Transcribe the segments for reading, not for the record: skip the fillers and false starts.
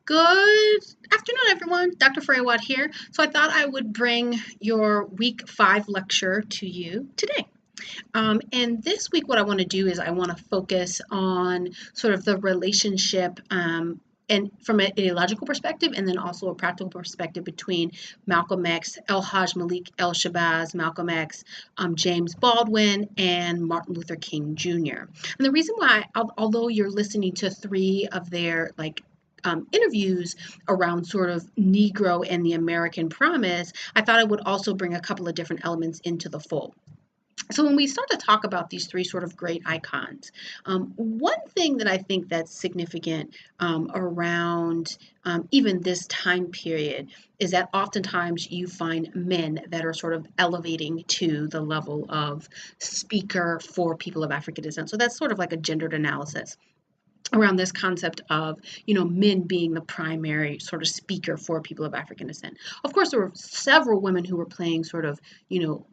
Good afternoon, everyone. Dr. Frehiwot here. So I thought I would bring your week 5 lecture to you today. And this week, what I want to do is I want to focus on sort of the relationship and from an ideological perspective, and then also a practical perspective between Malcolm X, El Haj Malik El Shabazz, Malcolm X, James Baldwin, and Martin Luther King Jr. And the reason why, although you're listening to three of their interviews around sort of Negro and the American promise, I thought I would also bring a couple of different elements into the fold. So when we start to talk about these three sort of great icons, one thing that I think that's significant around even this time period is that oftentimes you find men that are sort of elevating to the level of speaker for people of African descent. So that's sort of like a gendered analysis around this concept of men being the primary sort of speaker for people of African descent. Of course, there were several women who were playing sort of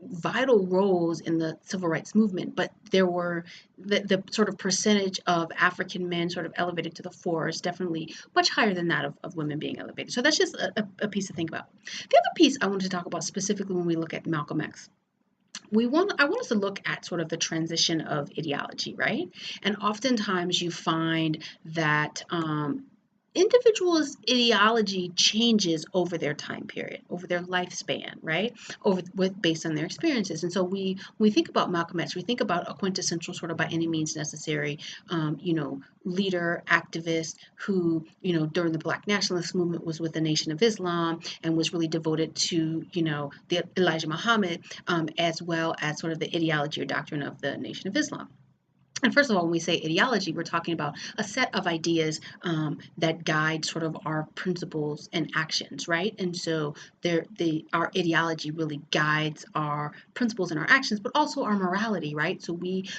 vital roles in the civil rights movement, but there were the sort of percentage of African men sort of elevated to the fore is definitely much higher than that of women being elevated. So that's just a piece to think about. The other piece I wanted to talk about specifically when we look at Malcolm X, I want us to look at sort of the transition of ideology, right? And oftentimes you find that individuals' ideology changes over their time period, over their lifespan, right? Based on their experiences. And so we think about Malcolm X, we think about a quintessential sort of by any means necessary, leader, activist who, during the Black nationalist movement was with the Nation of Islam and was really devoted to, the Elijah Muhammad, as well as sort of the ideology or doctrine of the Nation of Islam. And first of all, when we say ideology, we're talking about a set of ideas that guide sort of our principles and actions, right? And so our ideology really guides our principles and our actions, but also our morality, right? So we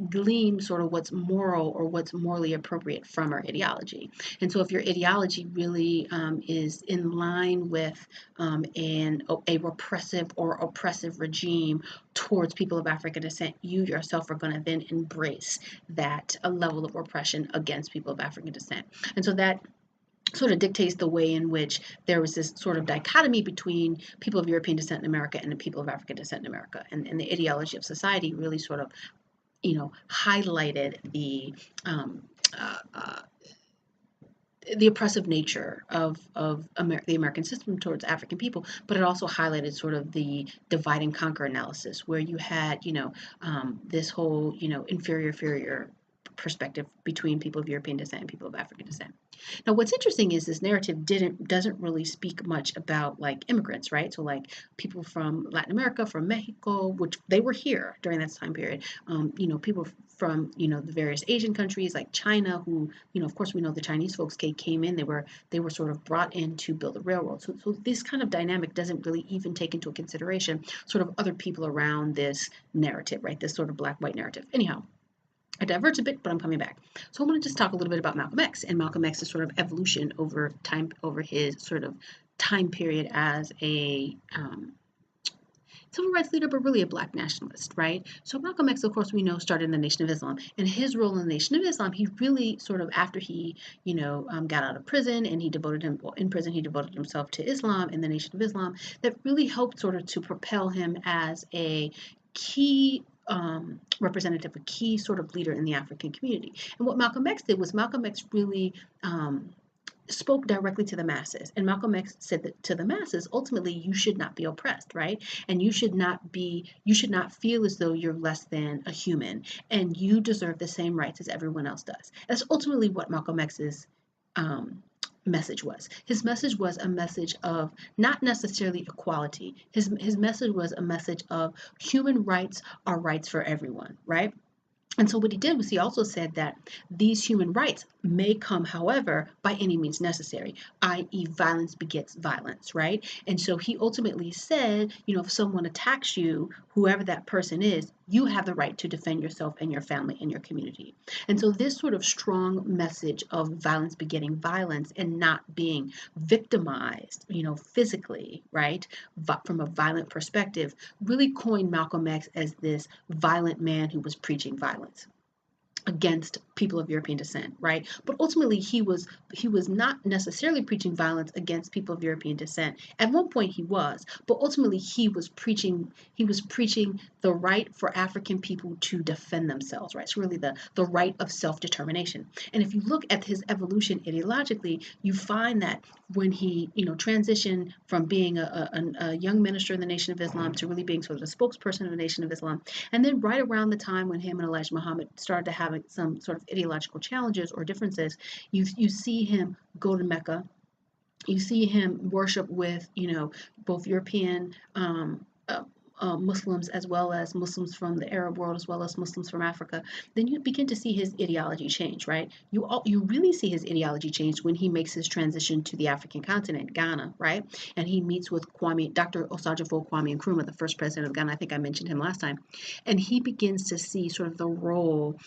glean sort of what's moral or what's morally appropriate from our ideology. And so if your ideology really is in line with a repressive or oppressive regime towards people of African descent, you yourself are going to then embrace that a level of oppression against people of African descent. And so that sort of dictates the way in which there was this sort of dichotomy between people of European descent in America and the people of African descent in America. And the ideology of society really sort of, highlighted the oppressive nature of the American system towards African people, but it also highlighted sort of the divide and conquer analysis, where you had, this whole, inferior perspective between people of European descent and people of African descent. Now, what's interesting is this narrative doesn't really speak much about like immigrants, right? So like people from Latin America, from Mexico, which they were here during that time period. People from the various Asian countries like China, who of course we know the Chinese folks came in. They were sort of brought in to build the railroad. So this kind of dynamic doesn't really even take into consideration sort of other people around this narrative, right? This sort of black-white narrative. Anyhow, I diverge a bit, but I'm coming back. So I want to just talk a little bit about Malcolm X and Malcolm X's sort of evolution over time, over his sort of time period as a civil rights leader, but really a black nationalist, right? So Malcolm X, of course, we know started in the Nation of Islam, and his role in the Nation of Islam, he really sort of after he, got out of prison and in prison he devoted himself to Islam and the Nation of Islam. That really helped sort of to propel him as a key representative, a key sort of leader in the African community. And what Malcolm X did was Malcolm X really spoke directly to the masses. And Malcolm X said that to the masses, ultimately, you should not be oppressed, right? And you should not feel as though you're less than a human and you deserve the same rights as everyone else does. That's ultimately what Malcolm X's message was. His message was a message of not necessarily equality. His message was a message of human rights are rights for everyone, right? And so what he did was he also said that these human rights may come, however, by any means necessary, i.e. violence begets violence, right? And so he ultimately said, if someone attacks you, whoever that person is, you have the right to defend yourself and your family and your community. And so this sort of strong message of violence begetting violence and not being victimized, physically, right, from a violent perspective, really coined Malcolm X as this violent man who was preaching violence. against people of European descent, right? But ultimately, he was not necessarily preaching violence against people of European descent. At one point, he was, but ultimately, he was preaching the right for African people to defend themselves, right? It's really the right of self determination. And if you look at his evolution ideologically, you find that when he transitioned from being a young minister in the Nation of Islam to really being sort of the spokesperson of the Nation of Islam, and then right around the time when him and Elijah Muhammad started to have some sort of ideological challenges or differences, you see him go to Mecca. You see him worship with both European Muslims as well as Muslims from the Arab world as well as Muslims from Africa. Then you begin to see his ideology change, right? You really see his ideology change when he makes his transition to the African continent, Ghana, right? And he meets with Dr. Osagyefo Kwame Nkrumah, the first president of Ghana. I think I mentioned him last time, and he begins to see sort of the role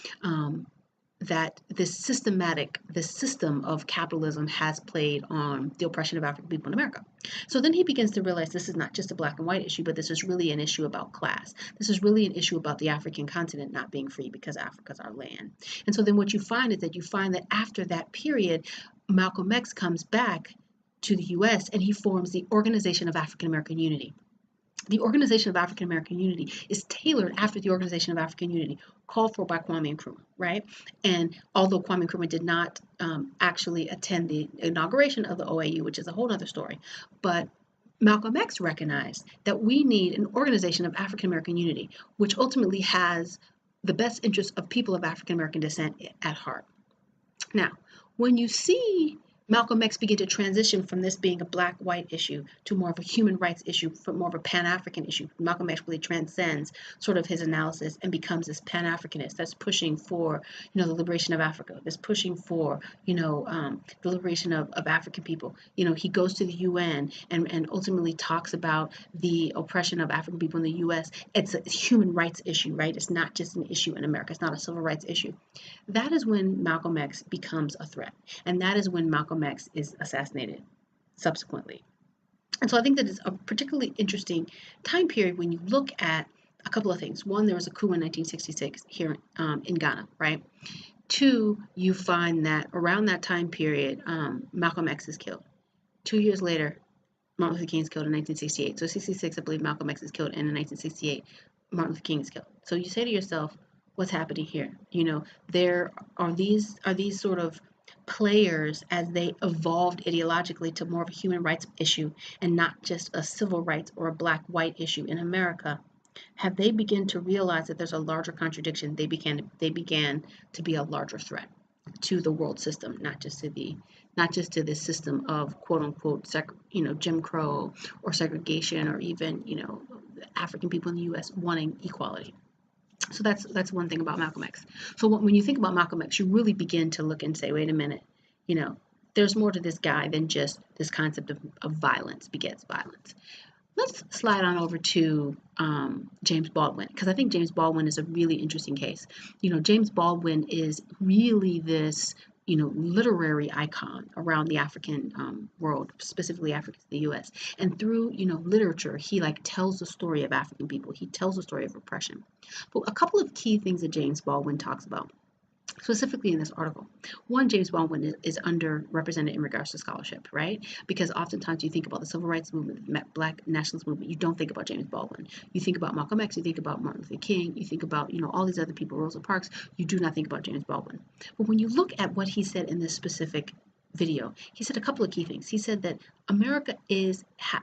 that this system of capitalism has played on the oppression of African people in America. So then he begins to realize this is not just a black and white issue, but this is really an issue about class. This is really an issue about the African continent not being free because Africa's our land. And so then what you find is that after that period, Malcolm X comes back to the US and he forms the Organization of African American Unity. The Organization of African American Unity is tailored after the Organization of African Unity called for by Kwame Nkrumah, right? And although Kwame Nkrumah did not actually attend the inauguration of the OAU, which is a whole other story, but Malcolm X recognized that we need an organization of African American unity, which ultimately has the best interests of people of African American descent at heart. Now, when you see Malcolm X begin to transition from this being a black-white issue to more of a human rights issue, from more of a Pan-African issue, Malcolm X really transcends sort of his analysis and becomes this Pan-Africanist that's pushing for, the liberation of Africa, that's pushing for, the liberation of African people. He goes to the UN and ultimately talks about the oppression of African people in the US. It's a human rights issue, right? It's not just an issue in America. It's not a civil rights issue. That is when Malcolm X becomes a threat. And that is when Malcolm X is assassinated subsequently. And so I think that it's a particularly interesting time period when you look at a couple of things. One, there was a coup in 1966 here in Ghana, right? Two, you find that around that time period, Malcolm X is killed. 2 years later, Martin Luther King is killed in 1968. So 66, I believe Malcolm X is killed, and in 1968, Martin Luther King is killed. So you say to yourself, what's happening here? There are these sort of players as they evolved ideologically to more of a human rights issue and not just a civil rights or a black-white issue in America. Have they begun to realize that there's a larger contradiction? They began to be a larger threat to the world system, not just to this system of quote unquote Jim Crow or segregation, or even African people in the U.S. wanting equality. So that's one thing about Malcolm X. So when you think about Malcolm X, you really begin to look and say, wait a minute, there's more to this guy than just this concept of violence begets violence. Let's slide on over to James Baldwin, because I think James Baldwin is a really interesting case. James Baldwin is really this literary icon around the African world, specifically Africa, the U.S. And through literature, he tells the story of African people. He tells the story of oppression. But a couple of key things that James Baldwin talks about, specifically in this article. One, James Baldwin is underrepresented in regards to scholarship, right? Because oftentimes you think about the civil rights movement, the black nationalist movement, you don't think about James Baldwin. You think about Malcolm X, you think about Martin Luther King, you think about, all these other people, Rosa Parks, you do not think about James Baldwin. But when you look at what he said in this specific video, he said a couple of key things. He said that America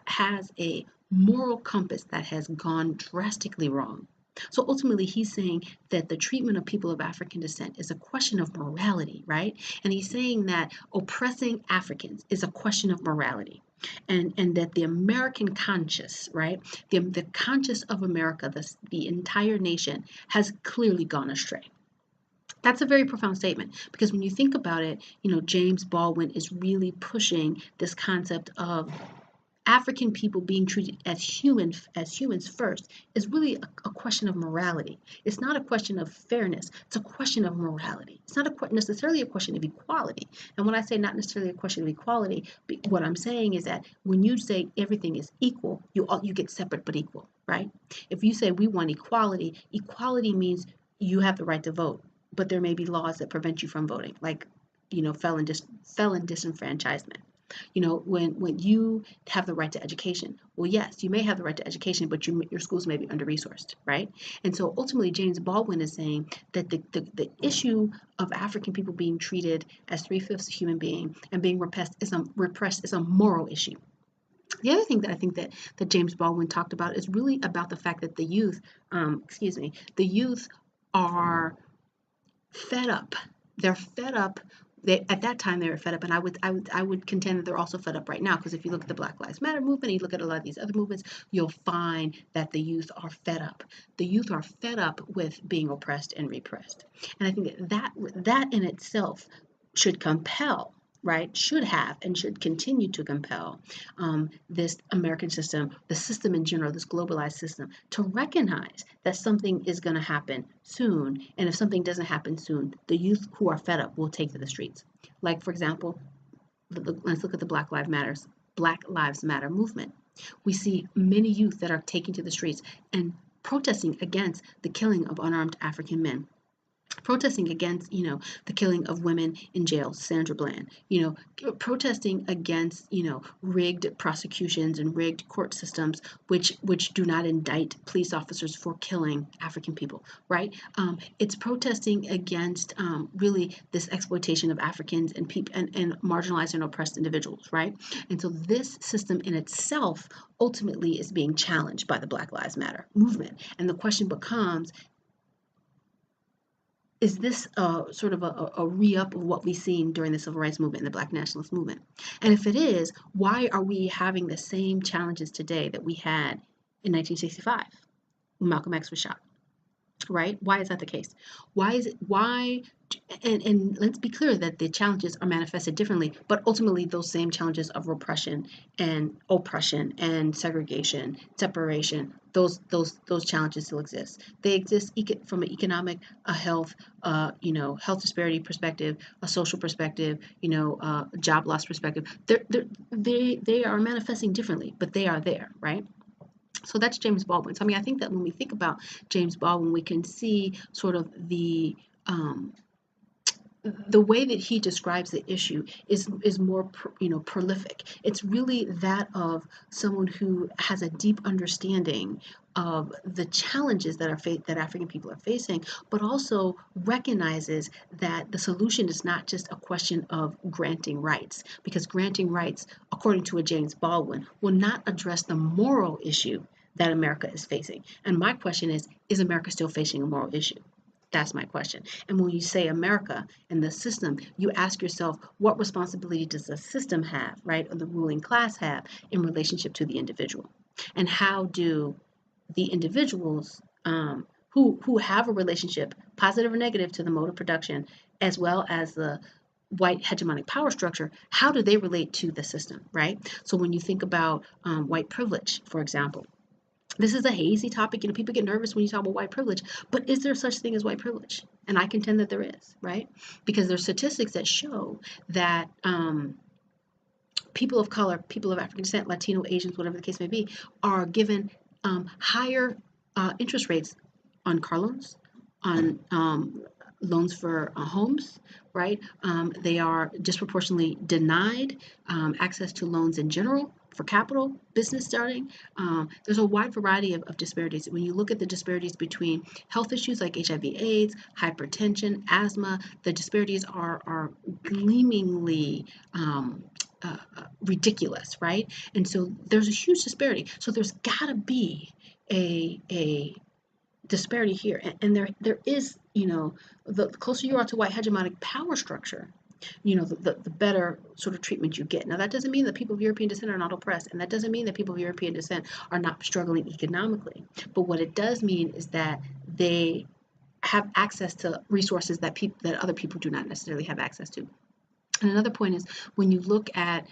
has a moral compass that has gone drastically wrong. So ultimately, he's saying that the treatment of people of African descent is a question of morality, right? And he's saying that oppressing Africans is a question of morality. And that the American conscience, right, the conscience of America, the entire nation, has clearly gone astray. That's a very profound statement, because when you think about it, James Baldwin is really pushing this concept of African people being treated as humans first is really a question of morality. It's not a question of fairness. It's a question of morality. It's not necessarily a question of equality. And when I say not necessarily a question of equality, what I'm saying is that when you say everything is equal, you get separate but equal, right? If you say we want equality, equality means you have the right to vote, but there may be laws that prevent you from voting, like, felon disenfranchisement. When you have the right to education, well, yes, you may have the right to education, but your schools may be under-resourced, right? And so ultimately, James Baldwin is saying that the issue of African people being treated as three-fifths human being and being repressed is a moral issue. The other thing that I think that James Baldwin talked about is really about the fact that the youth are fed up. They're fed up. At that time they were fed up, and I would contend that they're also fed up right now, because if you look at the Black Lives Matter movement, you look at a lot of these other movements, you'll find that the youth are fed up. The youth are fed up with being oppressed and repressed, and I think that in itself should compel, right? Should have and should continue to compel this American system, the system in general, this globalized system, to recognize that something is going to happen soon. And if something doesn't happen soon, the youth who are fed up will take to the streets. Like, for example, let's look at the Black Lives Matter movement. We see many youth that are taking to the streets and protesting against the killing of unarmed African men, protesting against, the killing of women in jail, Sandra Bland, protesting against, rigged prosecutions and rigged court systems, which do not indict police officers for killing African people, right? It's protesting against really this exploitation of Africans and people and marginalized and oppressed individuals, right? And so this system in itself ultimately is being challenged by the Black Lives Matter movement. And the question becomes, is this sort of a re-up of what we've seen during the civil rights movement and the Black nationalist movement? And if it is, why are we having the same challenges today that we had in 1965 when Malcolm X was shot? Right? Why is that the case? Why and let's be clear that the challenges are manifested differently, but ultimately those same challenges of repression and oppression and segregation, separation, those challenges still exist. They exist from an economic, a health, health disparity perspective, a social perspective, job loss perspective. They are manifesting differently, but they are there, right? So that's James Baldwin. So I mean, I think that when we think about James Baldwin, we can see sort of the way that he describes the issue is more prolific. It's really that of someone who has a deep understanding of the challenges that African people are facing, but also recognizes that the solution is not just a question of granting rights, because granting rights, according to a James Baldwin, will not address the moral issue that America is facing. And my question is America still facing a moral issue? That's my question. And when you say America and the system, you ask yourself, what responsibility does the system have, right, or the ruling class have in relationship to the individual? And how do the individuals who have a relationship, positive or negative, to the mode of production, as well as the white hegemonic power structure, how do they relate to the system, right? So when you think about white privilege, for example, this is a hazy topic. People get nervous when you talk about white privilege, but is there such thing as white privilege? And I contend that there is, right? Because there's statistics that show that people of color, people of African descent, Latino, Asians, whatever the case may be, are given higher interest rates on car loans, on loans for homes, right? They are disproportionately denied access to loans in general, for capital, business starting. There's a wide variety of disparities. When you look at the disparities between health issues like HIV/AIDS, hypertension, asthma, the disparities are gleamingly ridiculous, right? And so there's a huge disparity. So there's got to be a disparity here, and there is, the closer you are to white hegemonic power structure, the better sort of treatment you get. Now, that doesn't mean that people of European descent are not oppressed, and that doesn't mean that people of European descent are not struggling economically. But what it does mean is that they have access to resources that other people do not necessarily have access to. And another point is, when you look at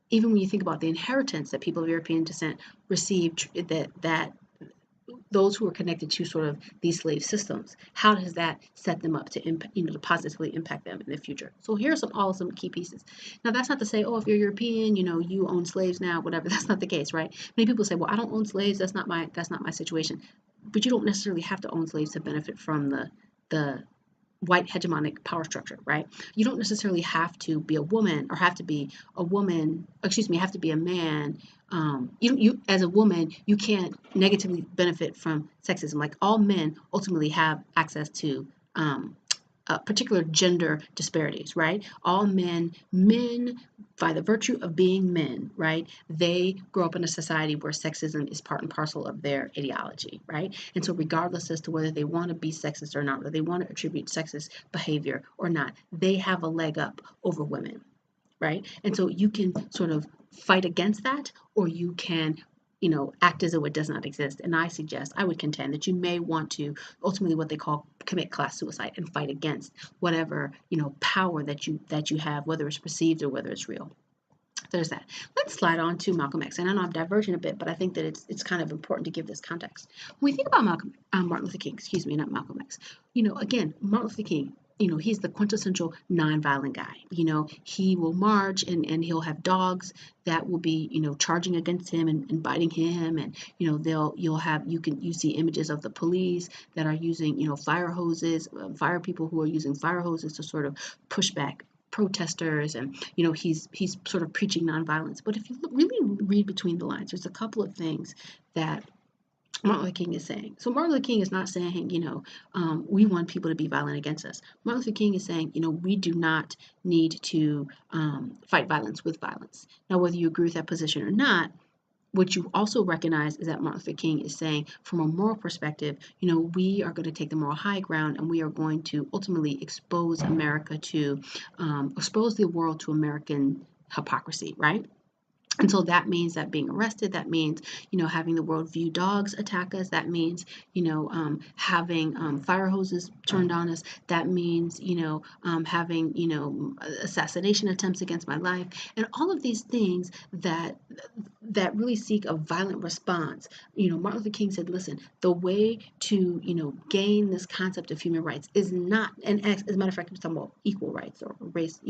even when you think about the inheritance that people of European descent received, that those who are connected to sort of these slave systems, how does that set them up to to positively impact them in the future? So here's some key pieces. Now, that's not to say, oh, if you're European, you own slaves now, whatever. That's not the case, right? Many people say, well, I don't own slaves. That's not my situation. But you don't necessarily have to own slaves to benefit from the white hegemonic power structure, right? You don't necessarily have to be a woman or have to be a woman, excuse me, have to be a man. You as a woman, you can't negatively benefit from sexism. Like all men ultimately have access to particular gender disparities, right? All men, by the virtue of being men, right, they grow up in a society where sexism is part and parcel of their ideology, right? And so, regardless as to whether they want to be sexist or not, or they want to attribute sexist behavior or not, they have a leg up over women, right? And so you can sort of fight against that, or you can, act as though it does not exist. And I would contend that you may want to ultimately what they call commit class suicide and fight against whatever, power that you have, whether it's perceived or whether it's real. There's that. Let's slide on to Malcolm X. And I know I'm diverging a bit, but I think that it's kind of important to give this context. When we think about Martin Luther King, excuse me, not Malcolm X. Again, Martin Luther King. He's the quintessential nonviolent guy. He will march and he'll have dogs that will be, charging against him and biting him. And, you see images of the police that are using, fire hoses, fire people who are using fire hoses to sort of push back protesters. And he's sort of preaching nonviolence. But if you really read between the lines, there's a couple of things that Martin Luther King is saying. So Martin Luther King is not saying, we want people to be violent against us. Martin Luther King is saying, we do not need to fight violence with violence. Now, whether you agree with that position or not, what you also recognize is that Martin Luther King is saying, from a moral perspective, we are going to take the moral high ground and we are going to ultimately expose expose the world to American hypocrisy, right? And so that means that being arrested, that means, having the world view dogs attack us. That means, having fire hoses turned on us. That means, having, assassination attempts against my life. And all of these things that really seek a violent response. Martin Luther King said, listen, the way to, gain this concept of human rights is not, and as a matter of fact, we're talking about equal rights or race,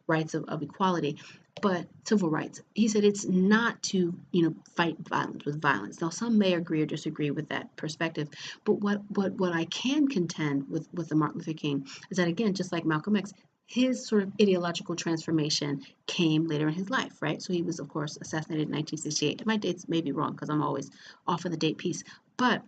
rights of equality, but civil rights. He said it's not to, fight violence with violence. Now, some may agree or disagree with that perspective, but what I can contend with the Martin Luther King is that, again, just like Malcolm X, his sort of ideological transformation came later in his life, right? So he was, of course, assassinated in 1968. My dates may be wrong because I'm always off of the date piece, but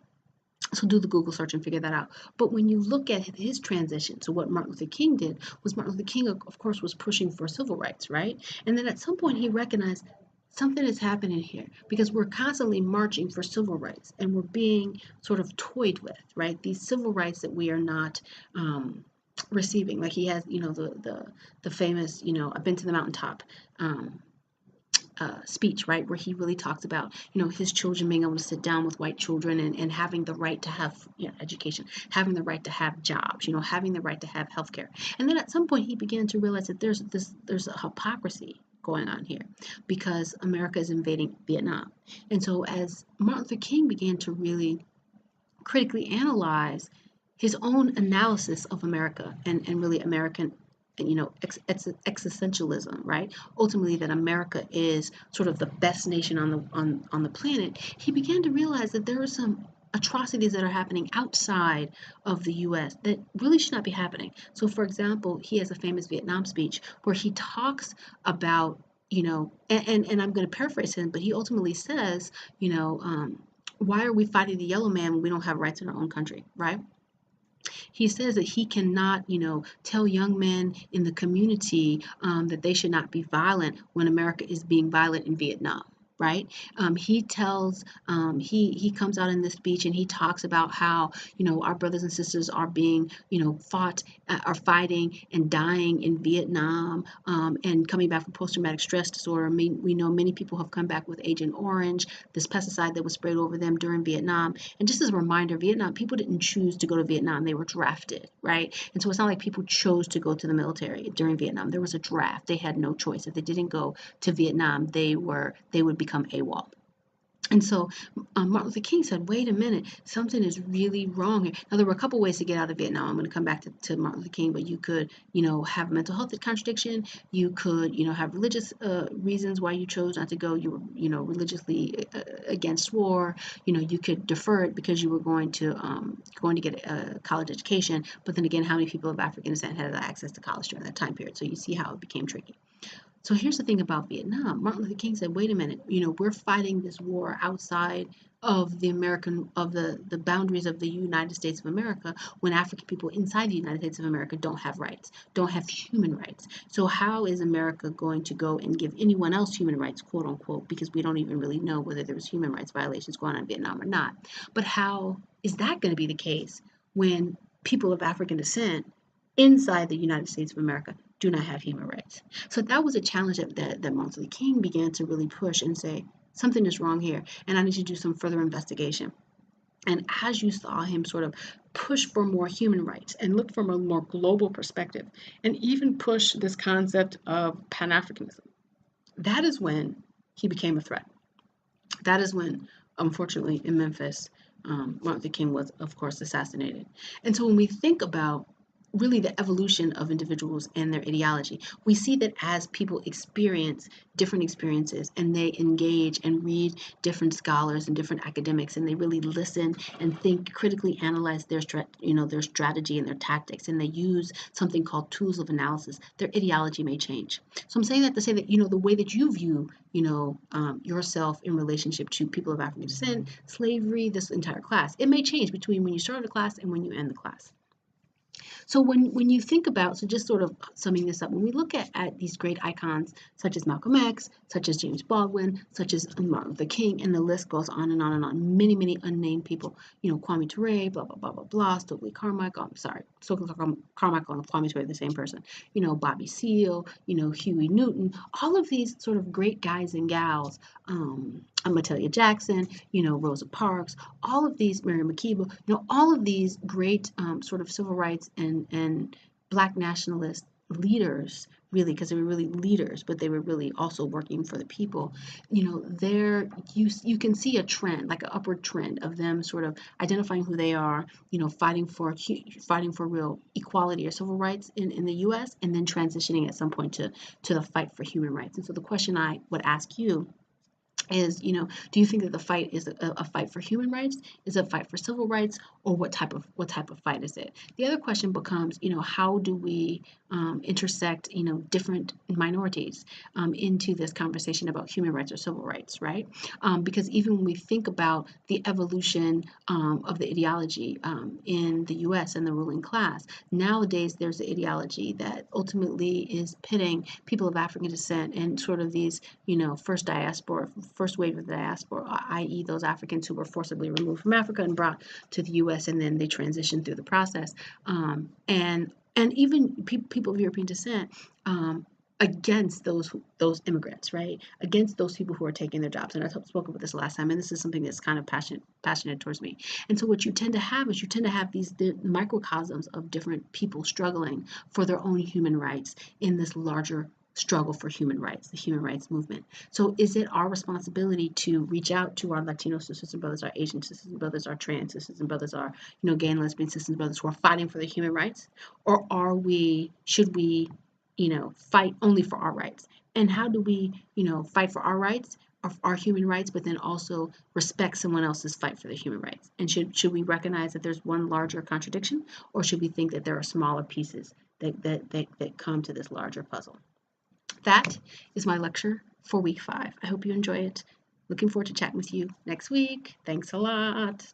so do the Google search and figure that out. But when you look at his transition to what Martin Luther King did, was Martin Luther King, of course, was pushing for civil rights, right? And then at some point he recognized something is happening here because we're constantly marching for civil rights and we're being sort of toyed with, right? These civil rights that we are not receiving. Like he has, the famous, I've been to the mountaintop. Speech, right, where he really talks about, his children being able to sit down with white children and having the right to have, education, having the right to have jobs, having the right to have healthcare. And then at some point he began to realize that there's a hypocrisy going on here because America is invading Vietnam. And so as Martin Luther King began to really critically analyze his own analysis of America and really American existentialism, right? Ultimately, that America is sort of the best nation on the planet. He began to realize that there are some atrocities that are happening outside of the U.S. that really should not be happening. So, for example, he has a famous Vietnam speech where he talks about, and I'm going to paraphrase him, but he ultimately says, why are we fighting the yellow man when we don't have rights in our own country, right? He says that he cannot, tell young men in the community that they should not be violent when America is being violent in Vietnam. Right? He tells, he comes out in this speech and he talks about how, our brothers and sisters are being, are fighting and dying in Vietnam and coming back from post-traumatic stress disorder. We know many people have come back with Agent Orange, this pesticide that was sprayed over them during Vietnam. And just as a reminder, Vietnam, people didn't choose to go to Vietnam. They were drafted, right? And so it's not like people chose to go to the military during Vietnam. There was a draft. They had no choice. If they didn't go to Vietnam, they would become AWOL. And so Martin Luther King said, wait a minute, something is really wrong here. Now, there were a couple ways to get out of Vietnam. I'm going to come back to Martin Luther King, but you could, have mental health contradiction. You could, have religious reasons why you chose not to go. You were, religiously against war. You could defer it because you were going to get a college education. But then again, how many people of African descent had access to college during that time period? So you see how it became tricky. So here's the thing about Vietnam. Martin Luther King said, wait a minute, we're fighting this war outside of the boundaries of the United States of America when African people inside the United States of America don't have rights, don't have human rights. So how is America going to go and give anyone else human rights, quote unquote, because we don't even really know whether there was human rights violations going on in Vietnam or not. But how is that going to be the case when people of African descent inside the United States of America do not have human rights? So that was a challenge that Martin Luther King began to really push and say, something is wrong here, and I need to do some further investigation. And as you saw him sort of push for more human rights and look from a more global perspective, and even push this concept of Pan-Africanism, that is when he became a threat. That is when, unfortunately, in Memphis, Martin Luther King was, of course, assassinated. And so when we think about really the evolution of individuals and their ideology, we see that as people experience different experiences and they engage and read different scholars and different academics, and they really listen and think, critically analyze their strategy and their tactics, and they use something called tools of analysis, their ideology may change. So I'm saying that to say that the way that you view yourself in relationship to people of African descent, slavery, this entire class, it may change between when you start the class and when you end the class. So when you think about, so just sort of summing this up, when we look at these great icons such as Malcolm X, such as James Baldwin, such as Martin Luther King, and the list goes on and on and on, many, many unnamed people, Kwame Ture, blah, blah, blah, blah, blah, Stokely Carmichael, Stokely Carmichael and Kwame Ture, the same person, Bobby Seale, Huey Newton, all of these sort of great guys and gals, Mahalia Jackson, Rosa Parks, all of these, Mary McKeeble, all of these great sort of civil rights and Black nationalist leaders, really, because they were really leaders, but they were really also working for the people. There you can see a trend, like an upward trend of them sort of identifying who they are, fighting for real equality or civil rights in the U.S. and then transitioning at some point to the fight for human rights. And so the question I would ask you is, do you think that the fight is a fight for human rights, is it a fight for civil rights, or what type of fight is it? The other question becomes, how do we intersect, different minorities into this conversation about human rights or civil rights, right? Because even when we think about the evolution of the ideology in the U.S. and the ruling class, nowadays there's the ideology that ultimately is pitting people of African descent and sort of these, first wave of the diaspora, i.e. those Africans who were forcibly removed from Africa and brought to the U.S. and then they transitioned through the process, and even people of European descent, against those immigrants, right? Against those people who are taking their jobs. And I spoke about this last time, and this is something that's kind of passionate towards me. And so what you tend to have is these microcosms of different people struggling for their own human rights in this larger struggle for human rights, the human rights movement. So is it our responsibility to reach out to our Latino sisters and brothers, our Asian sisters and brothers, our trans sisters and brothers, our gay and lesbian sisters and brothers who are fighting for their human rights? Or should we fight only for our rights? And how do we, fight for our rights, our human rights, but then also respect someone else's fight for their human rights? And should we recognize that there's one larger contradiction, or should we think that there are smaller pieces that come to this larger puzzle? That is my lecture for week 5. I hope you enjoy it. Looking forward to chatting with you next week. Thanks a lot.